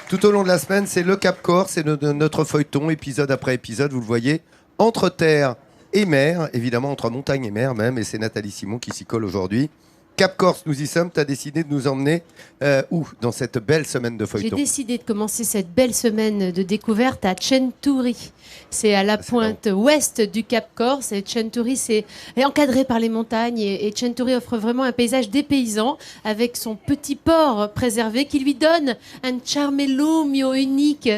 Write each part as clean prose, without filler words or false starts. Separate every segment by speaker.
Speaker 1: Tout au long de la semaine, c'est le Cap Corse, c'est notre feuilleton, épisode après épisode, vous le voyez, entre terre et mer, évidemment entre montagne et mer même, et c'est Nathalie Simon qui s'y colle aujourd'hui. Cap Corse, nous y sommes, tu as décidé de nous emmener où dans cette belle semaine de feuilleton?
Speaker 2: J'ai décidé de commencer cette belle semaine de découverte à Centuri. C'est à la pointe ouest du Cap Corse. Et Centuri est encadré par les montagnes. Et Centuri offre vraiment un paysage dépaysant avec son petit port préservé qui lui donne un charmellumio unique.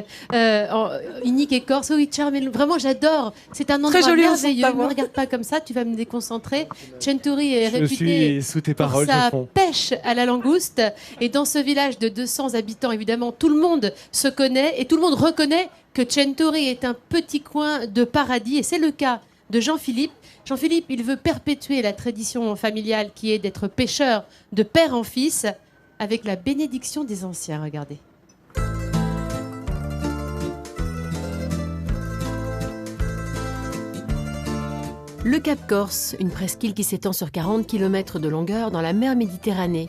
Speaker 2: Unique et corse. Oui, charmellumio. Vraiment, j'adore. C'est un endroit merveilleux. Ne me regarde pas comme ça, tu vas me déconcentrer. Centuri est réputé pour sa pêche à la langouste. Et dans ce village de 200 habitants, évidemment, tout le monde se connaît et tout le monde reconnaît que Centuri est un petit coin de paradis. Et c'est le cas de Jean-Philippe. Jean-Philippe, il veut perpétuer la tradition familiale qui est d'être pêcheur de père en fils avec la bénédiction des anciens. Regardez. Le Cap Corse, une presqu'île qui s'étend sur 40 km de longueur dans la mer Méditerranée.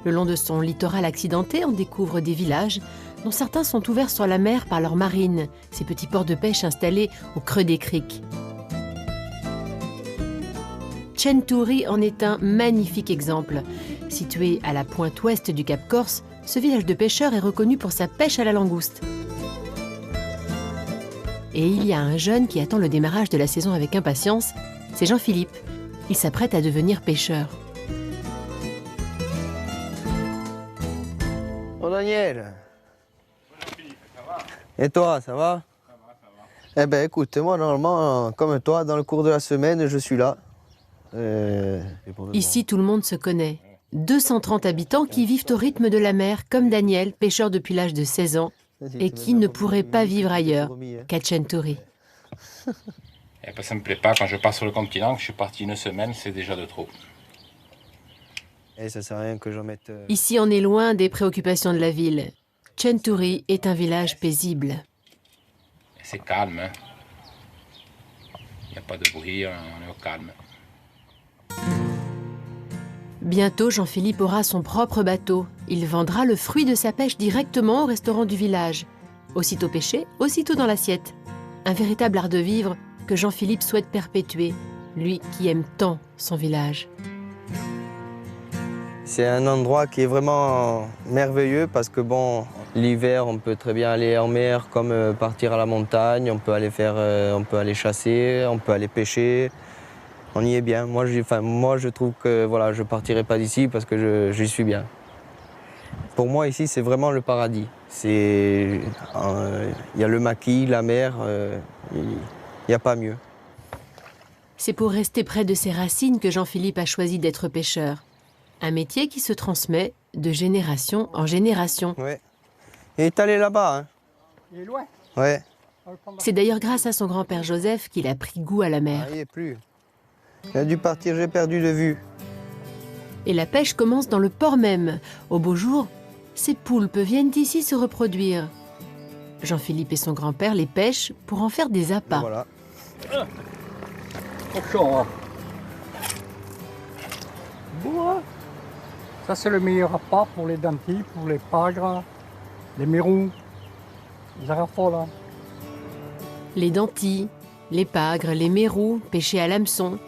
Speaker 2: Le long de son littoral accidenté, on découvre des villages dont certains sont ouverts sur la mer par leurs marines, ces petits ports de pêche installés au creux des criques. Centuri en est un magnifique exemple. Situé à la pointe ouest du Cap Corse, ce village de pêcheurs est reconnu pour sa pêche à la langouste. Et il y a un jeune qui attend le démarrage de la saison avec impatience, c'est Jean-Philippe. Il s'apprête à devenir pêcheur.
Speaker 3: Oh Daniel. Ça va? Et toi, ça va? Ça va. Eh ben écoute, moi normalement, comme toi, dans le cours de la semaine, je suis là.
Speaker 2: Ici, tout le monde se connaît. 230 habitants qui vivent au rythme de la mer, comme Daniel, pêcheur depuis l'âge de 16 ans, et qui ne pourrait pas vivre ailleurs qu'à Centuri.
Speaker 4: Ça me plaît pas, quand je pars sur le continent, que je suis parti une semaine, c'est déjà de trop.
Speaker 3: Et ça sert à rien que j'en mette...
Speaker 2: Ici, on est loin des préoccupations de la ville. Centuri est un village paisible.
Speaker 4: C'est calme, hein. Il n'y a pas de bruit, on est au calme.
Speaker 2: Bientôt, Jean-Philippe aura son propre bateau. Il vendra le fruit de sa pêche directement au restaurant du village. Aussitôt pêché, aussitôt dans l'assiette. Un véritable art de vivre que Jean-Philippe souhaite perpétuer, lui qui aime tant son village.
Speaker 3: C'est un endroit qui est vraiment merveilleux parce que bon, l'hiver, on peut très bien aller en mer comme partir à la montagne, on peut aller chasser, on peut aller pêcher. On y est bien. Moi, je trouve que voilà, je ne partirai pas d'ici parce que j'y suis bien. Pour moi, ici, c'est vraiment le paradis. Il y a le maquis, la mer, il n'y a pas mieux.
Speaker 2: C'est pour rester près de ses racines que Jean-Philippe a choisi d'être pêcheur. Un métier qui se transmet de génération en génération.
Speaker 3: Ouais. Il est allé là-bas. Hein.
Speaker 5: Il est loin.
Speaker 3: Ouais.
Speaker 2: C'est d'ailleurs grâce à son grand-père Joseph qu'il a pris goût à la mer.
Speaker 3: Il n'y est plus. Il a dû partir, j'ai perdu de vue.
Speaker 2: Et la pêche commence dans le port même. Au beau jour, ces poulpes viennent ici se reproduire. Jean-Philippe et son grand-père les pêchent pour en faire des appâts.
Speaker 3: Voilà.
Speaker 5: Cochon. Bon, ça c'est le meilleur appât pour les dentilles, pour les pagres, les mérous, les arafoles.
Speaker 2: Les dentilles, les pagres, les mérous, pêchés à l'hameçon.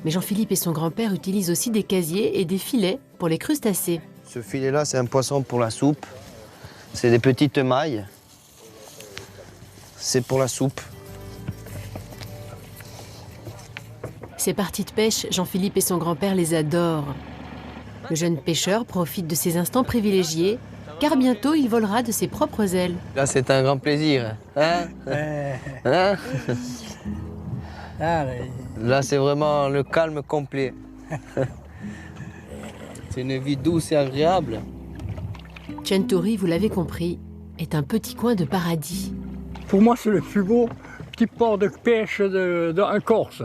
Speaker 2: Mais Jean-Philippe et son grand-père utilisent aussi des casiers et des filets pour les crustacés.
Speaker 3: Ce filet-là, c'est un poisson pour la soupe. C'est des petites mailles. C'est pour la soupe.
Speaker 2: Ces parties de pêche, Jean-Philippe et son grand-père les adorent. Le jeune pêcheur profite de ces instants privilégiés, car bientôt il volera de ses propres ailes.
Speaker 3: Là, c'est un grand plaisir. Hein? Hein? Là, c'est vraiment le calme complet. C'est une vie douce et agréable.
Speaker 2: Centuri, vous l'avez compris, est un petit coin de paradis.
Speaker 5: Pour moi, c'est le plus beau petit port de pêche en Corse.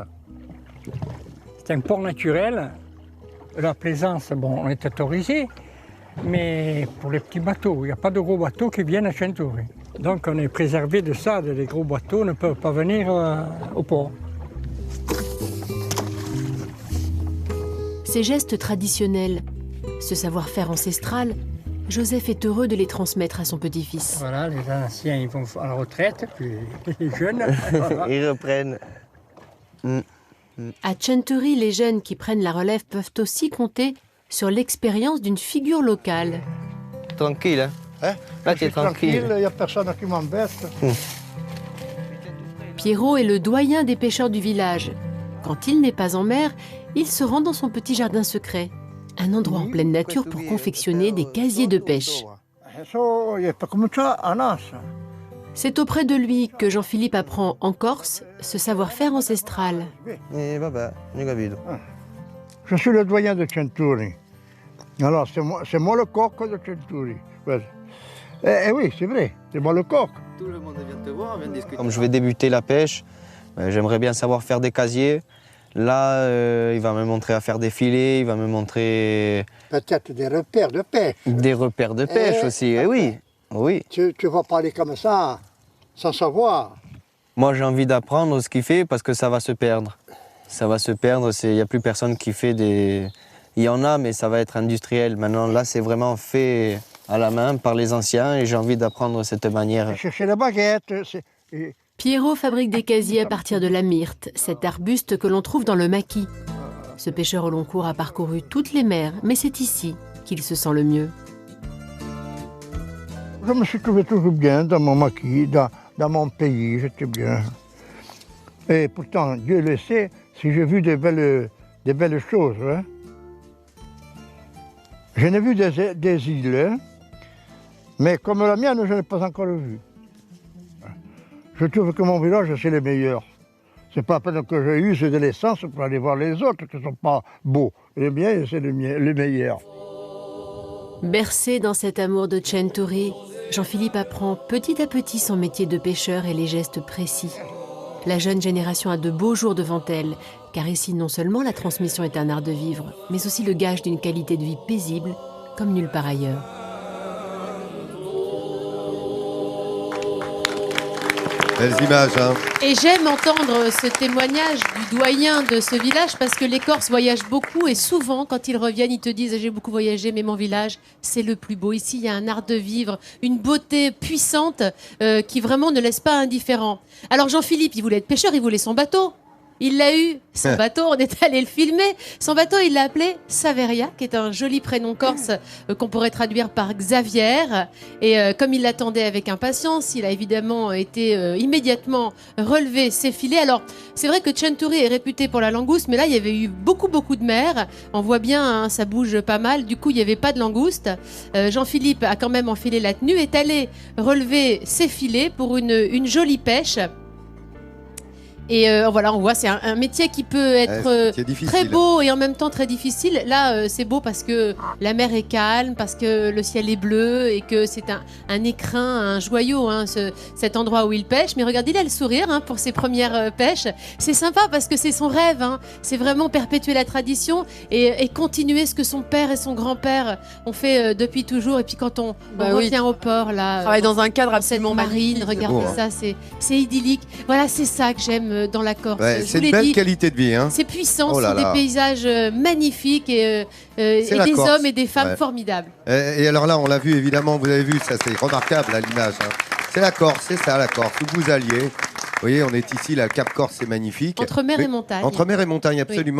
Speaker 5: C'est un port naturel. La plaisance, bon, on est autorisé, mais pour les petits bateaux, il n'y a pas de gros bateaux qui viennent à Centuri. Donc on est préservé de ça, les gros bateaux ne peuvent pas venir au port.
Speaker 2: Ces gestes traditionnels, ce savoir-faire ancestral, Joseph est heureux de les transmettre à son petit-fils.
Speaker 5: Voilà, les anciens ils vont à la retraite, puis les jeunes. Voilà.
Speaker 3: Ils reprennent.
Speaker 2: À Chanturi, les jeunes qui prennent la relève peuvent aussi compter sur l'expérience d'une figure locale.
Speaker 3: Tranquille, hein? Là, tu es tranquille.
Speaker 6: Il n'y a personne qui m'embête.
Speaker 2: Pierrot est le doyen des pêcheurs du village. Quand il n'est pas en mer, il se rend dans son petit jardin secret. Un endroit en pleine nature pour confectionner des casiers de pêche. C'est auprès de lui que Jean-Philippe apprend en Corse ce savoir-faire ancestral.
Speaker 3: Et baba,
Speaker 6: Je suis le doyen de Chanturi. Alors, c'est moi le coq de Chanturi. Ouais. Eh oui, c'est vrai, c'est moi le coq.
Speaker 3: Tout le monde vient te voir, vient discuter. Comme je vais débuter la pêche, j'aimerais bien savoir faire des casiers. Là, il va me montrer à faire des filets, il va me montrer...
Speaker 6: Peut-être des repères de pêche.
Speaker 3: Des repères de pêche aussi, oui. Oui.
Speaker 6: Tu vas parler comme ça, sans savoir.
Speaker 3: Moi, j'ai envie d'apprendre ce qu'il fait parce que ça va se perdre. Ça va se perdre, il n'y a plus personne qui fait des... Il y en a, mais ça va être industriel. Maintenant, là, c'est vraiment fait à la main par les anciens et j'ai envie d'apprendre cette manière.
Speaker 6: Chercher la baguette.
Speaker 2: Pierrot fabrique des casiers à partir de la myrte, cet arbuste que l'on trouve dans le maquis. Ce pêcheur au long cours a parcouru toutes les mers, mais c'est ici qu'il se sent le mieux.
Speaker 6: Je me suis trouvé toujours bien dans mon maquis, dans mon pays, j'étais bien. Et pourtant, Dieu le sait, si j'ai vu des belles choses. Hein. Je n'ai vu des îles, hein, mais comme la mienne, je ne l'ai pas encore vue. Je trouve que mon village, c'est le meilleur. C'est pas à peine que j'ai eu de l'essence pour aller voir les autres qui ne sont pas beaux. Le mien, c'est le meilleur.
Speaker 2: Bercé dans cet amour de Chanturi, Jean-Philippe apprend petit à petit son métier de pêcheur et les gestes précis. La jeune génération a de beaux jours devant elle, car ici non seulement la transmission est un art de vivre, mais aussi le gage d'une qualité de vie paisible, comme nulle part ailleurs.
Speaker 1: Belles images, hein.
Speaker 2: Et j'aime entendre ce témoignage du doyen de ce village parce que les Corses voyagent beaucoup et souvent, quand ils reviennent, ils te disent « J'ai beaucoup voyagé, mais mon village, c'est le plus beau. Ici, il y a un art de vivre, une beauté puissante qui vraiment ne laisse pas indifférent. » Alors Jean-Philippe, il voulait être pêcheur, il voulait son bateau. Il l'a eu, son bateau, on est allé le filmer. Son bateau, il l'a appelé Saveria, qui est un joli prénom corse qu'on pourrait traduire par Xavier. Et comme il l'attendait avec impatience, il a évidemment été immédiatement relevé ses filets. Alors, c'est vrai que Chanturi est réputé pour la langouste, mais là, il y avait eu beaucoup de mer. On voit bien, hein, ça bouge pas mal. Du coup, il n'y avait pas de langouste. Jean-Philippe a quand même enfilé la tenue, est allé relever ses filets pour une jolie pêche. Et voilà, on voit, c'est un métier qui peut être très beau et en même temps très difficile. Là, c'est beau parce que la mer est calme, parce que le ciel est bleu et que c'est un écrin, un joyau, hein, cet endroit où il pêche. Mais regardez, il a le sourire hein, pour ses premières pêches. C'est sympa parce que c'est son rêve. Hein. C'est vraiment perpétuer la tradition et continuer ce que son père et son grand-père ont fait depuis toujours. Et puis quand on revient au port, là,
Speaker 7: travaille dans un cadre absolument
Speaker 2: marine, regardez ça, c'est idyllique. Voilà, c'est ça que j'aime dans la Corse.
Speaker 1: Ouais, c'est une belle qualité de vie. Hein.
Speaker 2: C'est puissant, ce sont des paysages magnifiques et des
Speaker 1: Corse.
Speaker 2: Hommes et des femmes formidables.
Speaker 1: Et alors là, on l'a vu évidemment, vous avez vu, ça c'est remarquable à l'image. Hein. C'est la Corse, c'est ça la Corse, où vous alliez. Vous voyez, on est ici, la Cap Corse, c'est magnifique.
Speaker 2: Entre mer et montagne.
Speaker 1: Entre mer et montagne, absolument. Oui.